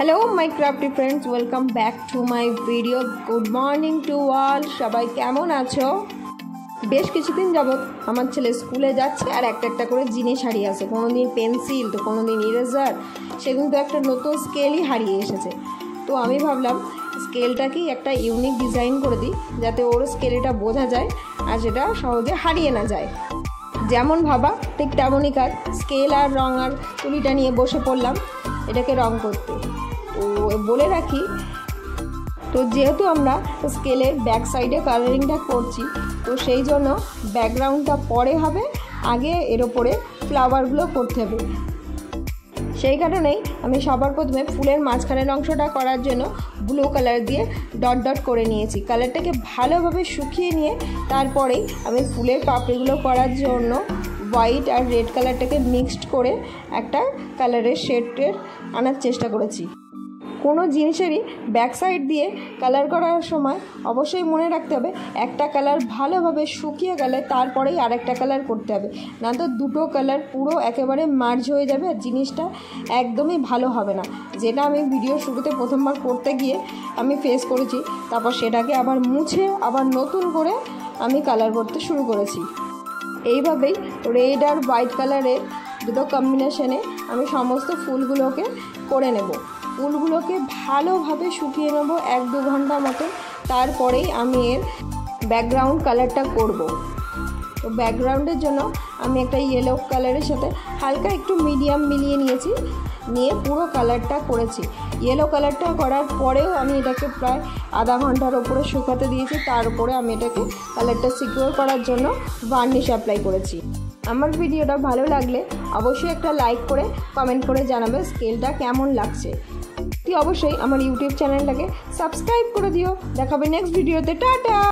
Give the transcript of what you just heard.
Hello my crafty friends, welcome back to my video. Good morning to all. সবাই কেমন আছো? বেশ কিছুদিন যাবৎ আমার ছেলে স্কুলে যাচ্ছে আর একটা করে জিনিস হারিয়ে আসে। কোনো দিন পেন্সিল, তো কোনো দিন ইরেজার, সেদিন তো একটা নতুন স্কেলই হারিয়ে এসেছে। তো আমি ভাবলাম স্কেলটাকেই একটা ইউনিক ডিজাইন করে দিই, যাতে ওর স্কেলটা বোঝা যায় আর সেটা সহজে হারিয়ে না যায়। যেমন ভাবা ঠিক তেমনই কাজ। স্কেল আর রং আর তুলিটা নিয়ে বসে পড়লাম এটাকে রং করতে। তো বলে রাখি, তো যেহেতু আমরা স্কেলের ব্যাক সাইডে কালারিংটা করছি, তো সেই জন্য ব্যাকগ্রাউন্ডটা পরে হবে, আগে এর ওপরে ফ্লাওয়ারগুলো করতে হবে। সেই কারণেই আমি সবার প্রথমে ফুলের মাঝখানের অংশটা করার জন্য ব্লু কালার দিয়ে ডট ডট করে নিয়েছি। কালারটাকে ভালোভাবে শুকিয়ে নিয়ে তারপরেই আমি ফুলের পাপড়িগুলো করার জন্য হোয়াইট আর রেড কালারটাকে মিক্সড করে একটা কালারের শেডের আনার চেষ্টা করেছি। কোনো জিনিসেরই ব্যাক সাইড দিয়ে কালার করার সময় অবশ্যই মনে রাখতে হবে একটা কালার ভালোভাবে শুকিয়ে গেলে তারপরেই আরেকটা কালার করতে হবে, না তো দুটো কালার পুরো একেবারে মার্জ হয়ে যাবে আর জিনিসটা একদমই ভালো হবে না। যেটা আমি ভিডিও শুরুতে প্রথমবার করতে গিয়ে আমি ফেস করেছি, তারপর সেটাকে আবার মুছে আবার নতুন করে আমি কালার করতে শুরু করেছি। এইভাবেই রেড আর হোয়াইট কালারের দুটো কম্বিনেশনে আমি সমস্ত ফুলগুলোকে করে নেব। ফুলগুলোকে ভালোভাবে শুকিয়ে নেব 1-2 ঘন্টা মতো, তারপরেই আমি এর ব্যাকগ্রাউন্ড কালারটা করব। তো ব্যাকগ্রাউন্ডের জন্য আমি একটা ইয়েলো কালারের সাথে হালকা একটু মিডিয়াম মিলিয়ে নিয়েছি, নিয়ে পুরো কালারটা করেছি। ইয়েলো কালারটা করার পরেও আমি এটাকে প্রায় আধা ঘন্টার ওপরে শুকাতে দিয়েছি। তার উপরে আমি এটাকে কালারটা সিকিউর করার জন্য ভার্নিশ অ্যাপ্লাই করেছি। আমার ভিডিওটা ভালো লাগলে অবশ্যই একটা লাইক করে কমেন্ট করে জানাবে স্কেলটা কেমন লাগছে। অবশ্যই আমার ইউটিউব চ্যানেলটাকে সাবস্ক্রাইব করে দিও। দেখাবে নেক্সট ভিডিওতে। টাটা।